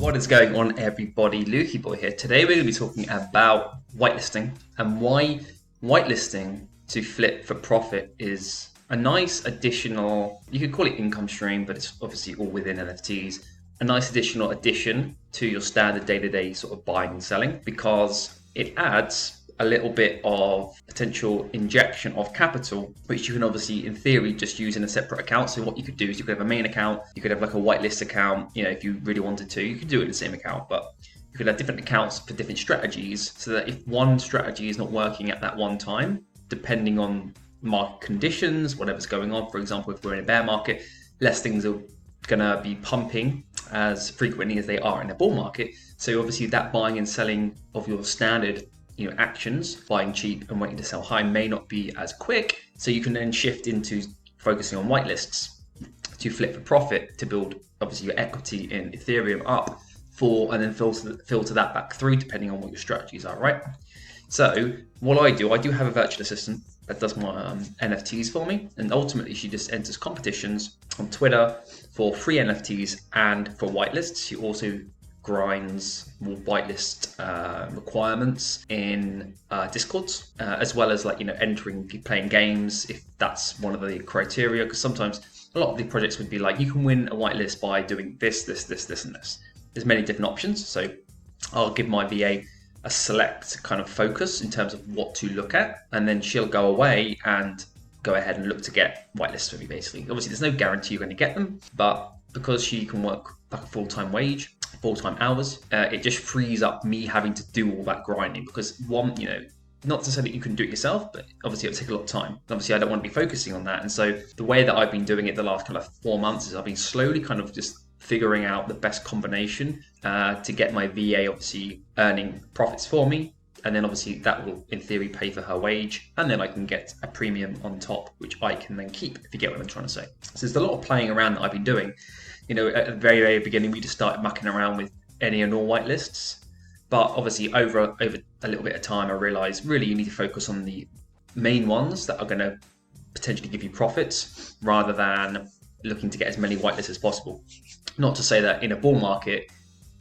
What is going on, everybody? Lukey Boy here. Today we're going to be talking about whitelisting and why whitelisting to flip for profit is a nice additional, you could call it income stream, but it's obviously all within NFTs, a nice additional addition to your standard day-to-day sort of buying and selling, because it adds a little bit of potential injection of capital, which you can obviously, in theory, just use in a separate account. So what you could do is you could have a main account, you could have like a whitelist account, if you really wanted to, you could do it in the same account, but you could have different accounts for different strategies, so that if one strategy is not working at that one time, depending on market conditions, whatever's going on, for example, if we're in a bear market, less things are gonna be pumping as frequently as they are in a bull market. So obviously that buying and selling of your standard actions, buying cheap and waiting to sell high, may not be as quick. So you can then shift into focusing on whitelists to flip for profit, to build obviously your equity in Ethereum up and then filter that back through depending on what your strategies are, right? So what I do have a virtual assistant that does my NFTs for me, and ultimately she just enters competitions on Twitter for free NFTs and for whitelists. She also grinds more whitelist requirements in Discords, as well as entering, playing games if that's one of the criteria, because sometimes a lot of the projects would be like, you can win a whitelist by doing this, and this. There's many different options, so I'll give my VA a select kind of focus in terms of what to look at, and then she'll go away and go ahead and look to get whitelists for me, basically. Obviously there's no guarantee you're going to get them, but because she can work like a full-time hours, it just frees up me having to do all that grinding, because not to say that you can do it yourself, but obviously it'll take a lot of time. Obviously I don't want to be focusing on that, and so the way that I've been doing it the last kind of 4 months is I've been slowly kind of just figuring out the best combination to get my VA obviously earning profits for me, and then obviously that will in theory pay for her wage, and then I can get a premium on top, which I can then keep, if you get what I'm trying to say. So there's a lot of playing around that I've been doing. At the very, very beginning, we just started mucking around with any and all whitelists. But obviously, over a little bit of time, I realized really you need to focus on the main ones that are going to potentially give you profits, rather than looking to get as many whitelists as possible. Not to say that in a bull market,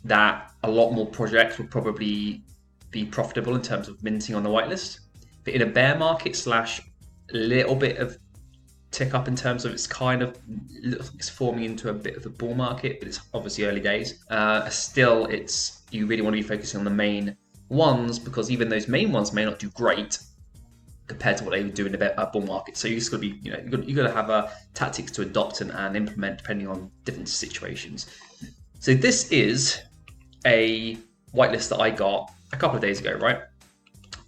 that a lot more projects will probably be profitable in terms of minting on the whitelist. But in a bear market / a little bit of tick up in terms of it's forming into a bit of a bull market, but it's obviously early days. Still, you really want to be focusing on the main ones, because even those main ones may not do great compared to what they would do in a bull market. So you just got to be, you got to have tactics to adopt and implement depending on different situations. So this is a whitelist that I got a couple of days ago, right?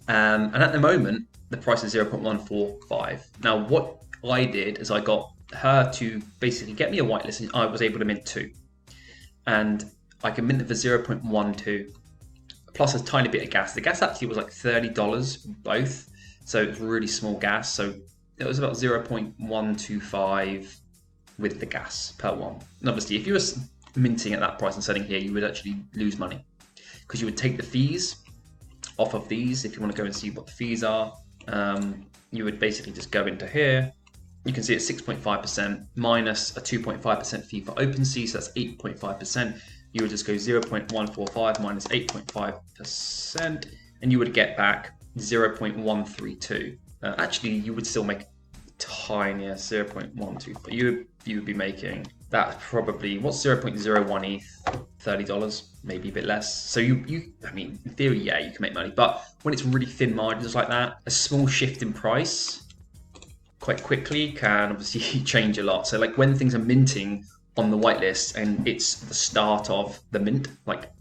And at the moment, the price is 0.145. Now, what I did is I got her to basically get me a whitelist, and I was able to mint 2. And I can mint it for 0.12 plus a tiny bit of gas. The gas actually was like $30 both, so it was really small gas. So it was about 0.125 with the gas per one. And obviously, if you were minting at that price and selling here, you would actually lose money, because you would take the fees off of these. If you want to go and see what the fees are, you would basically just go into here. You can see it's 6.5% minus a 2.5% fee for OpenSea, so that's 8.5%. You would just go 0.145 minus 8.5%, and you would get back 0.132. Actually, you would still make tinier, 0.12, but you would be making, that's probably, what's 0.01 ETH? $30, maybe a bit less. So in theory, yeah, you can make money, but when it's really thin margins like that, a small shift in price quite quickly can obviously change a lot. So like when things are minting on the whitelist and it's the start of the mint, like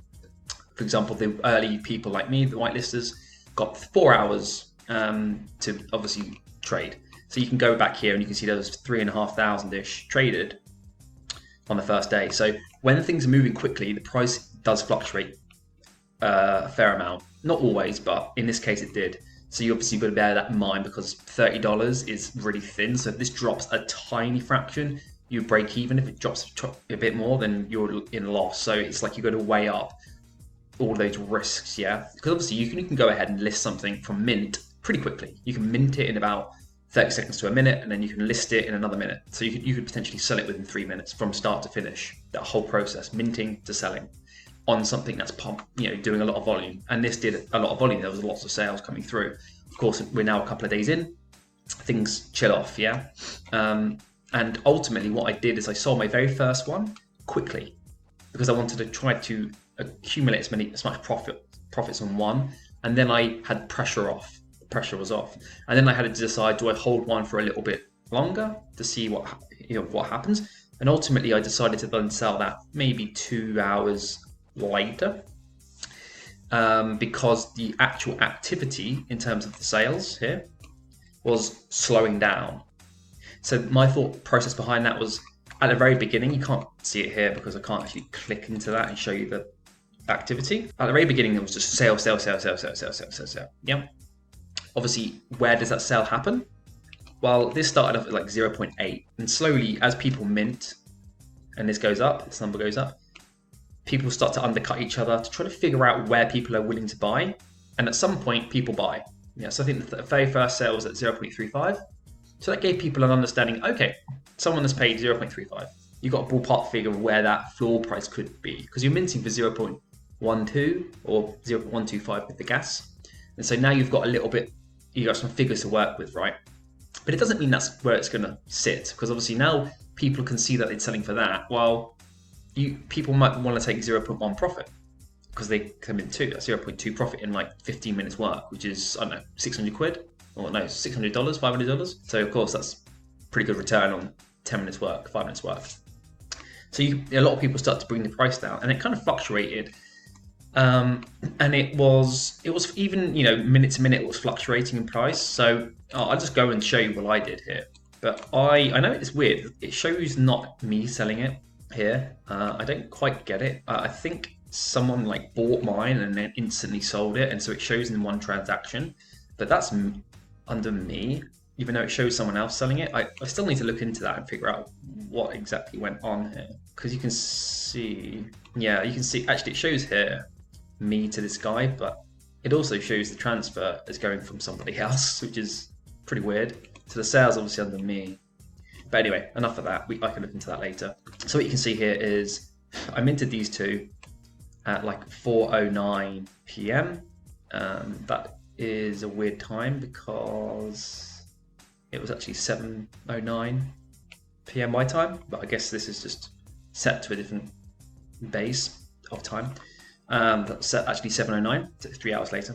for example, the early people like me, the whitelisters, got 4 hours to obviously trade. So you can go back here and you can see there was 3,500-ish traded on the first day. So when things are moving quickly, the price does fluctuate a fair amount. Not always, but in this case it did. So you obviously got to bear that in mind, because $30 is really thin. So if this drops a tiny fraction, you break even. If it drops a bit more, then you're in loss. So it's like you got to weigh up all those risks, yeah? Because obviously you can go ahead and list something from mint pretty quickly. You can mint it in about 30 seconds to a minute, and then you can list it in another minute. So you could potentially sell it within 3 minutes from start to finish, that whole process, minting to selling. on something that's doing a lot of volume. And this did a lot of volume. There was lots of sales coming through. Of course, we're now a couple of days in. Things chill off, yeah. And ultimately, what I did is I sold my very first one quickly because I wanted to try to accumulate as much profits on one, and then I had pressure off. The pressure was off, and then I had to decide: do I hold one for a little bit longer to see what happens? And ultimately, I decided to then sell that maybe 2 hours later, because the actual activity in terms of the sales here was slowing down. So my thought process behind that was, at the very beginning, you can't see it here because I can't actually click into that and show you the activity. At the very beginning, it was just sale. Yeah. Obviously, where does that sale happen? Well, this started off at like 0.8, and slowly, as people mint, and this goes up, this number goes up, people start to undercut each other to try to figure out where people are willing to buy, and at some point, people buy. Yeah, so I think the very first sale was at 0.35, so that gave people an understanding. Okay, someone has paid 0.35. You got a ballpark figure of where that floor price could be, because you're minting for 0.12 or 0.125 with the gas, and so now you've got a little bit, you got some figures to work with, right? But it doesn't mean that's where it's going to sit, because obviously now people can see that it's selling for that, while people might want to take 0.1 profit because they come in too. That's 0.2 profit in like 15 minutes work, which is, I don't know, 600 quid, or no, $600, $500. So of course that's pretty good return on 10 minutes work, 5 minutes work. So a lot of people start to bring the price down, and it kind of fluctuated. And it was even, minute to minute, it was fluctuating in price. So I'll just go and show you what I did here. But I know it's weird. It shows not me selling it here. I don't quite get it. I think someone like bought mine and then instantly sold it, and so it shows in one transaction. But that's under me, even though it shows someone else selling it. I still need to look into that and figure out what exactly went on here, because you can see, actually it shows here me to this guy, but it also shows the transfer is going from somebody else, which is pretty weird. So the sales obviously under me. But anyway, enough of that. I can look into that later. So what you can see here is I minted these two at like 4:09 p.m. That is a weird time because it was actually 7:09 p.m. my time, but I guess this is just set to a different base of time. That's set actually 7:09, so 3 hours later.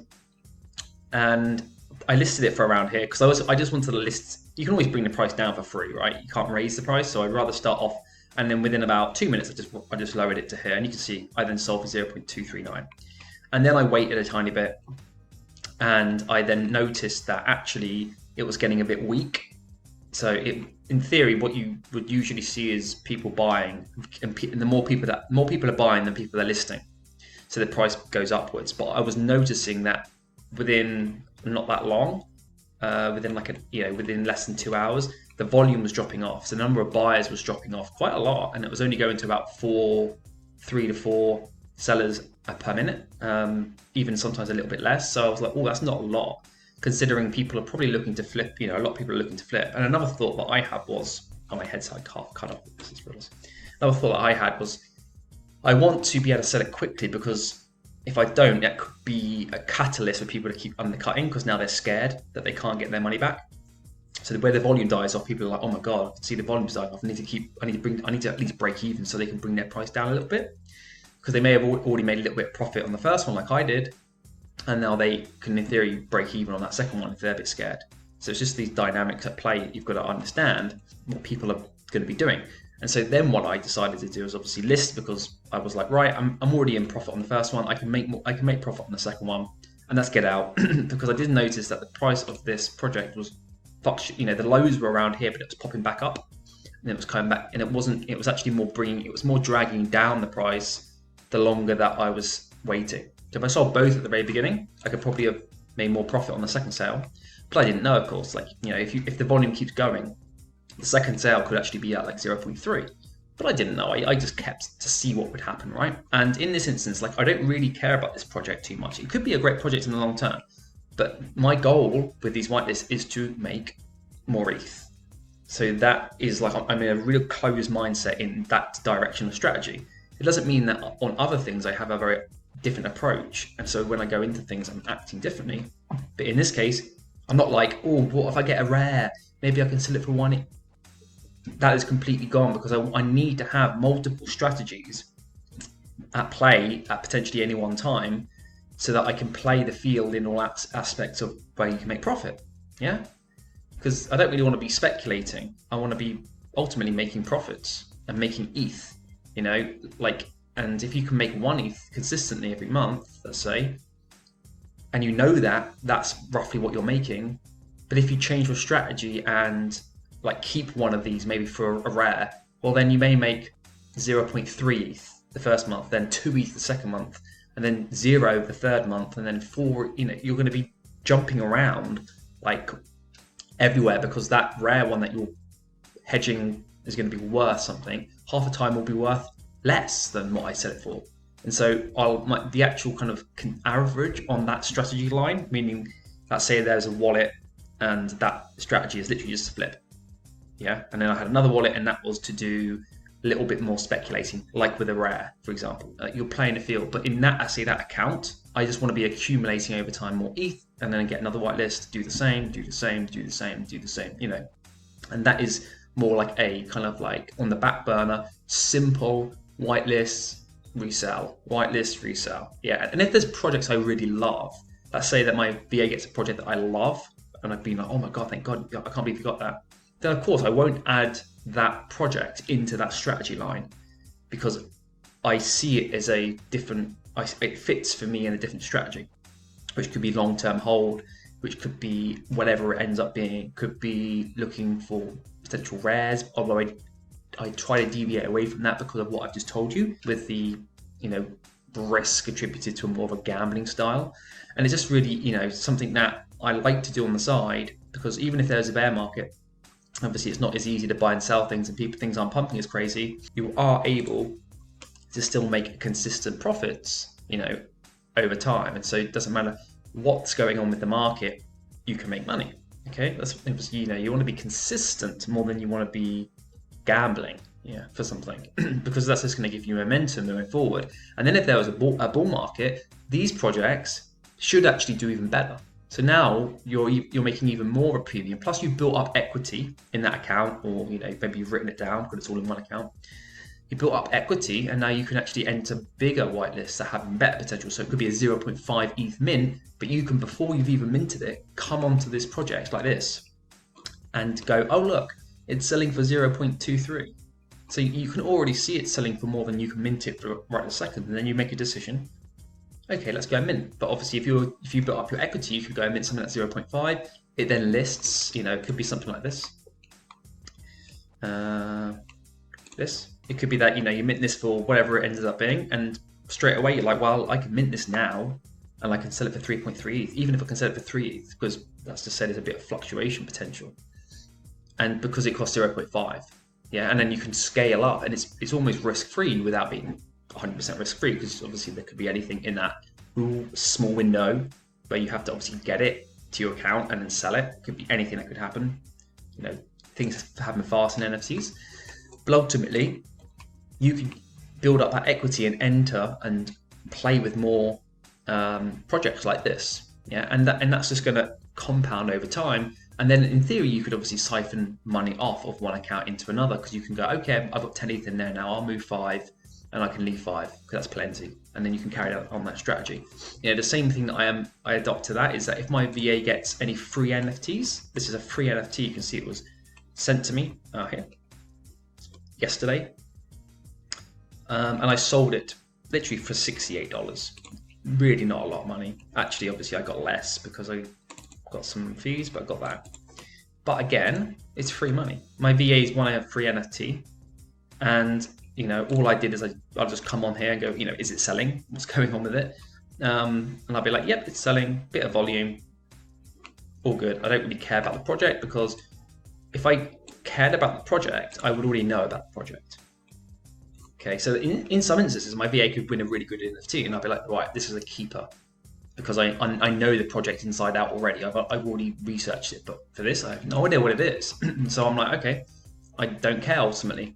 And I listed it for around here because I just wanted to list. You can always bring the price down for free, right? You can't raise the price, so I'd rather start off, and then within about 2 minutes, I just lowered it to here, and you can see I then sold for 0.239, and then I waited a tiny bit, and I then noticed that actually it was getting a bit weak. So in theory, what you would usually see is people buying, and the more people are buying than people are listing, so the price goes upwards. But I was noticing that within not that long, within less than 2 hours, the volume was dropping off. So the number of buyers was dropping off quite a lot, and it was only going to about 3 to 4 sellers per minute, even sometimes a little bit less. So I was like, oh, that's not a lot, considering people are probably looking to flip. A lot of people are looking to flip. And another thought that I had was, my head's like half cut off. This is ridiculous. Another thought that I had was, I want to be able to sell it quickly, because if I don't, that could be a catalyst for people to keep undercutting, because now they're scared that they can't get their money back. So where the volume dies off, people are like, oh my god, I can see the volume's dying off. I need to at least break even so they can bring their price down a little bit, because they may have already made a little bit of profit on the first one, like I did, and now they can, in theory, break even on that second one if they're a bit scared. So it's just these dynamics at play. You've got to understand what people are going to be doing. And so then what I decided to do is obviously list, because I was like, right, I'm already in profit on the first one. I can make profit on the second one, and let's get out. Because I did notice that the price of this project was, the lows were around here, but it was popping back up, and it was coming back, and it was actually more dragging down the price the longer that I was waiting. So if I sold both at the very beginning, I could probably have made more profit on the second sale. But I didn't know, of course, if the volume keeps going, the second sale could actually be at like 0.3. But I didn't know. I just kept to see what would happen, right? And in this instance, I don't really care about this project too much. It could be a great project in the long term, but my goal with these whitelists is to make more ETH. So that is I'm in a real closed mindset in that direction of strategy. It doesn't mean that on other things I have a very different approach, and so when I go into things I'm acting differently. But in this case, I'm not like, oh, what if I get a rare? Maybe I can sell it for one. That is completely gone, because I need to have multiple strategies at play at potentially any one time, so that I can play the field in all aspects of where you can make profit. Yeah, because I don't really want to be speculating. I want to be ultimately making profits and making ETH. And if you can make one ETH consistently every month, let's say, and you know that that's roughly what you're making, but if you change your strategy and keep one of these maybe for a rare, well, then you may make 0.3 ETH the first month, then 2 ETH the second month, and then 0 the third month, and then 4. You're going to be jumping around everywhere, because that rare one that you're hedging is going to be worth something. Half the time will be worth less than what I set it for. And so the actual kind of average on that strategy line, meaning, let's say there's a wallet and that strategy is literally just a flip. Yeah. And then I had another wallet, and that was to do a little bit more speculating, like with a rare, for example. You're playing a field, but in that account, I just want to be accumulating over time more ETH, and then get another whitelist, do the same, do the same, do the same, do the same, And that is more like a kind of on the back burner, simple whitelist, resell, whitelist, resell. Yeah. And if there's projects I really love, let's say that my VA gets a project that I love, and I've been like, oh my God, thank God, I can't believe you got that. Then of course I won't add that project into that strategy line, because I see it as a different, it fits for me in a different strategy, which could be long-term hold, which could be whatever it ends up being. Could be looking for potential rares, although I try to deviate away from that because of what I've just told you, with the risk attributed to a more of a gambling style. And it's just really something that I like to do on the side, because even if there's a bear market, obviously it's not as easy to buy and sell things, and things aren't pumping as crazy. You are able to still make consistent profits over time, and so it doesn't matter what's going on with the market, you can make money. Okay, that's you want to be consistent more than you want to be gambling for something, because that's just going to give you momentum moving forward. And then if there was a bull market, these projects should actually do even better. So now you're making even more of a premium. Plus you've built up equity in that account, or maybe you've written it down because it's all in one account. You built up equity, and now you can actually enter bigger whitelists that have better potential. So it could be a 0.5 ETH mint, but you can, before you've even minted it, come onto this project like this and go, oh look, it's selling for 0.23. So you can already see it selling for more than you can mint it for right this second, and then you make a decision. Okay, let's go and mint. But obviously, if you built up your equity, you could go and mint something at 0.5. It then lists. It could be something like this. It could be that you mint this for whatever it ended up being, and straight away you're like, well, I can mint this now, and I can sell it for 3.3 ETH, even if I can sell it for 3 ETH, because that's just said there's a bit of fluctuation potential, and because it costs 0.5. Yeah, and then you can scale up, and it's almost risk-free without being 100% risk-free, because obviously there could be anything in that small window where you have to obviously get it to your account and then sell it. It could be anything that could happen. Things happen fast in NFTs. But ultimately, you can build up that equity and enter and play with more projects like this. Yeah, and that's just going to compound over time. And then in theory, you could obviously siphon money off of one account into another, because you can go, okay, I've got 10 ETH in there now, I'll move 5 and I can leave 5, because that's plenty. And then you can carry on that strategy. The same thing that I adopt to that is that if my VA gets any free NFTs, this is a free NFT, you can see it was sent to me here yesterday. And I sold it literally for $68. Really not a lot of money. Actually, obviously I got less because I got some fees, but I got that. But again, it's free money. My VAs want to have free NFT, and all I did is I'll just come on here and go, is it selling? What's going on with it? And I'll be like, yep, it's selling, bit of volume, all good. I don't really care about the project, because if I cared about the project, I would already know about the project. Okay, so in some instances, my VA could win a really good NFT, and I'd be like, right, this is a keeper, because I know the project inside out already. I've already researched it, but for this, I have no idea what it is. So I'm like, okay, I don't care ultimately,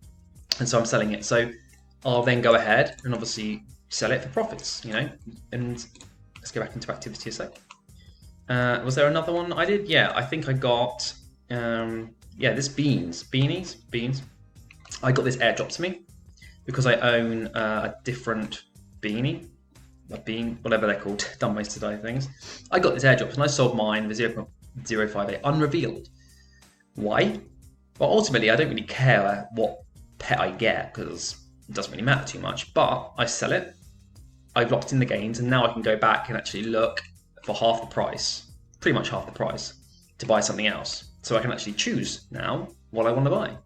and so I'm selling it. So I'll then go ahead and obviously sell it for profits, you know. And let's go back into activity a sec. Was there another one I did? Yeah, I think I got, this beans. I got this airdrop to me because I own a different beanie, a bean, whatever they're called, dumb ways to die things. I got this airdrop and I sold mine for 0.058 unrevealed. Why? Well, ultimately, I don't really care what pet I get because it doesn't really matter too much, but I sell it. I've locked in the gains, and now I can go back and actually look for half the price, pretty much half the price, to buy something else. So I can actually choose now what I want to buy,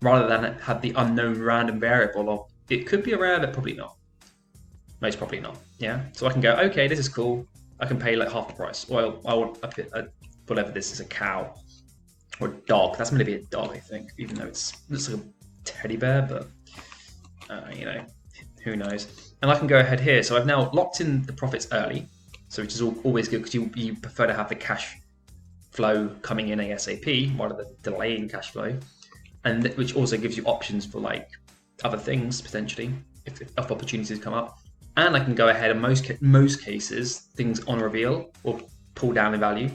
rather than have the unknown random variable of it could be a rare, but probably not. Most probably not. Yeah. So I can go, okay, this is cool. I can pay like half the price. Well, I want whatever this is, a cow or a dog. That's going to be a dog, I think, even though it looks like a teddy bear, but who knows? And I can go ahead here. So I've now locked in the profits early, so which is always good because you prefer to have the cash flow coming in ASAP rather than delaying cash flow, and which also gives you options for like other things potentially if opportunities come up. And I can go ahead in most cases things on reveal or pull down in value.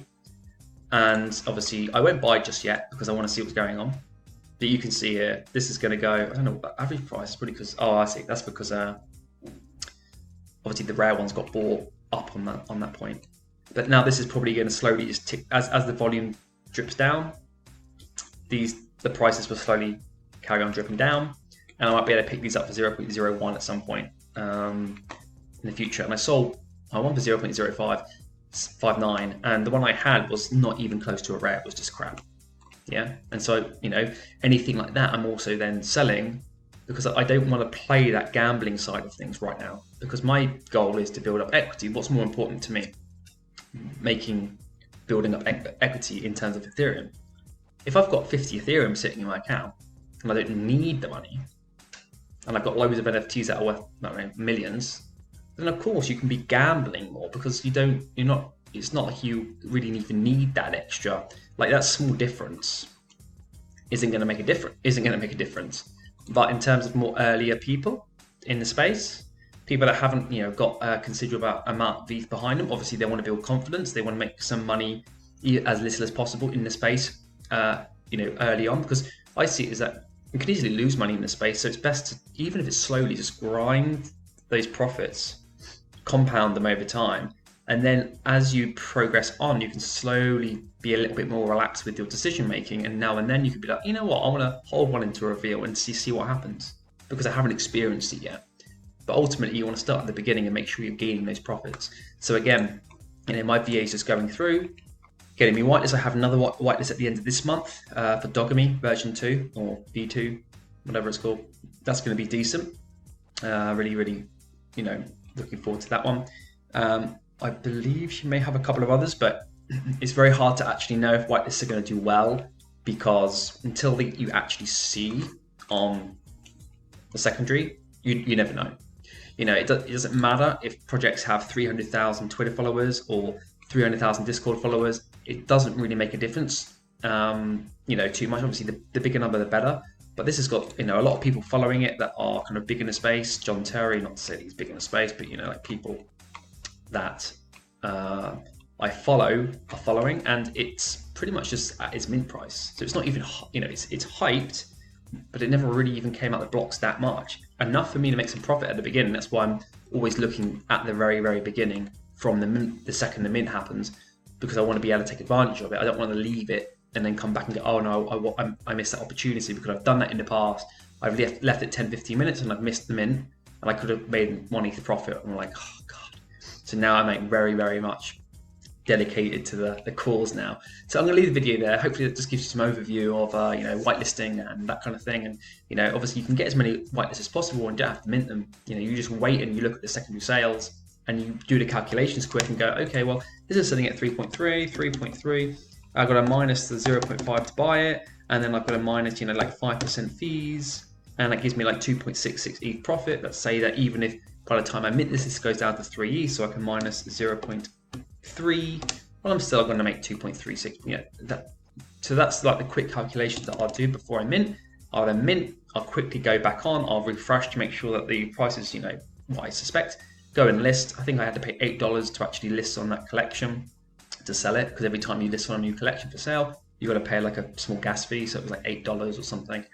And obviously I won't buy just yet because I want to see what's going on. But you can see here, this is going to go, I don't know what the average price is, probably because, I see, that's because obviously the rare ones got bought up on that point. But now this is probably going to slowly just tick, as the volume drips down, the prices will slowly carry on dripping down, and I might be able to pick these up for 0.01 at some point in the future. And I sold one for 0.0559, and the one I had was not even close to a rare, it was just crap. Yeah, and so anything like that I'm also then selling because I don't want to play that gambling side of things right now, because my goal is to build up equity. What's more important to me? Building up equity in terms of Ethereum. If I've got 50 Ethereum sitting in my account and I don't need the money, and I've got loads of NFTs that are worth, I don't know, millions, then of course you can be gambling more because it's not like you really even need that extra. Like that small difference isn't going to make a difference. But in terms of more earlier people in the space, people that haven't got a considerable amount of ETH behind them, obviously they want to build confidence. They want to make some money as little as possible in the space, early on, because I see it as that you can easily lose money in the space. So it's best to, even if it's slowly, just grind those profits, compound them over time. And then as you progress on, you can slowly be a little bit more relaxed with your decision making. And now and then you could be like, you know what, I want to hold one into a reveal and see what happens, because I haven't experienced it yet. But ultimately, you want to start at the beginning and make sure you're gaining those profits. So again, my VA is just going through, getting me whitelist. I have another whitelist at the end of this month for Dogamy version 2 or V2, whatever it's called. That's going to be decent. Really, really, looking forward to that one. I believe she may have a couple of others, but it's very hard to actually know if whitelists are going to do well, because until you actually see on the secondary, you never know. It doesn't matter if projects have 300,000 Twitter followers or 300,000 Discord followers. It doesn't really make a difference, too much. Obviously, the bigger number, the better. But this has got, a lot of people following it that are kind of big in the space. John Terry, not to say he's big in the space, but, like people that I follow are following, and it's pretty much just at its mint price. So it's not even, it's hyped, but it never really even came out the blocks that much. Enough for me to make some profit at the beginning. That's why I'm always looking at the very, very beginning from the second the mint happens, because I want to be able to take advantage of it. I don't want to leave it and then come back and go, oh no, I missed that opportunity, because I've done that in the past. I've left it 10-15 minutes and I've missed the mint, and I could have made one ETH profit. And I'm like, oh god. So now I'm like very, very much dedicated to the cause now. So I'm going to leave the video there. Hopefully that just gives you some overview of whitelisting and that kind of thing. And obviously you can get as many whitelists as possible and don't have to mint them. You just wait and you look at the secondary sales and you do the calculations quick and go, okay, well, this is sitting at 3.3. I've got a minus the 0.5 to buy it, and then I've got a minus 5% fees, and that gives me like 2.66 ETH profit. Let's say that even if by the time I mint this goes down to 3 ETH, so I can minus 0.3, well, I'm still going to make 2.36. So that's like the quick calculations that I'll do before I mint. I'll then mint, I'll quickly go back on, I'll refresh to make sure that the price is, what I suspect. Go and list. I think I had to pay $8 to actually list on that collection to sell it, because every time you list on a new collection for sale, you got to pay like a small gas fee. So it was like $8 or something.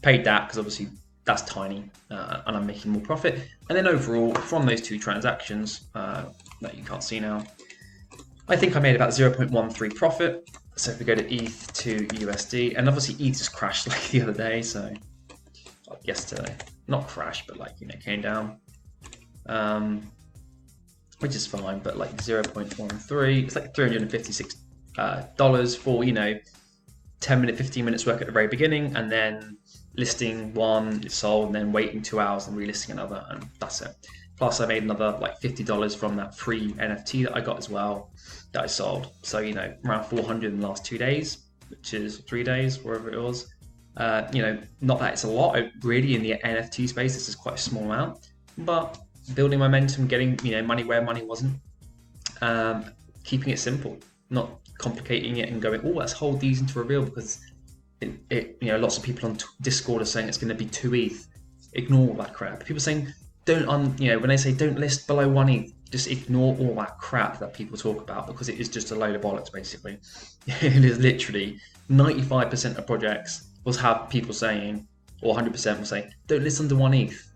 Paid that because obviously that's tiny, and I'm making more profit. And then overall, from those two transactions that you can't see now, I think I made about 0.13 profit. So if we go to ETH to USD, and obviously ETH just crashed like the other day, so yesterday, not crashed, but like, came down, which is fine, but like 0.13, it's like $356 for, 10-minute, 15 minutes work at the very beginning, and then listing one, it's sold, and then waiting 2 hours and relisting another, and that's it. Plus I made another like $50 from that free NFT that I got as well, that I sold. So, around 400 in the last 2 days, which is 3 days, wherever it was. Not that it's a lot, really, in the NFT space. This is quite a small amount, but building momentum, getting, money where money wasn't, keeping it simple, not complicating it and going, oh, let's hold these into a reel, because lots of people on Discord are saying it's going to be 2 ETH. Ignore all that crap. People saying when they say don't list below 1 ETH, just ignore all that crap that people talk about, because it is just a load of bollocks, basically. It is literally 95% of projects will have people saying, or 100% will say, don't list under 1 ETH.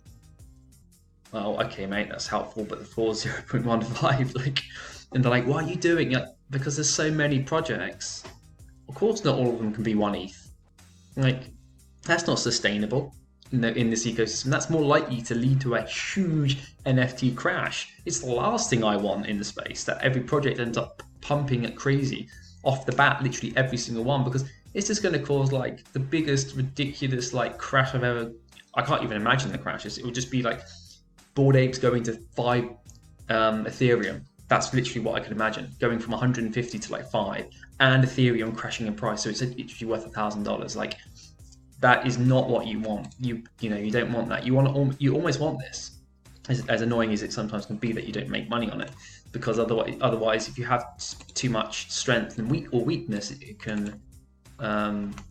Well, okay, mate, that's helpful, but the floor is 0.15, and they're like, why are you doing it? Because there's so many projects. Of course, not all of them can be 1 ETH. That's not sustainable in this ecosystem. That's more likely to lead to a huge NFT crash. It's the last thing I want in the space, that every project ends up pumping it crazy off the bat, literally every single one, because it's just going to cause like the biggest ridiculous crash I've ever. I can't even imagine the crashes. It would just be like Bored Apes going to 5 Ethereum. That's literally what I could imagine, going from 150 to 5, and Ethereum crashing in price, so it's literally worth $1,000. That is not what you want. You don't want that. You almost want this. As annoying as it sometimes can be that you don't make money on it, because otherwise, if you have too much strength and weakness, it can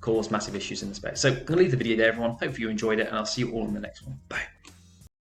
cause massive issues in the space. So I'm going to leave the video there, everyone. Hope you enjoyed it, and I'll see you all in the next one. Bye.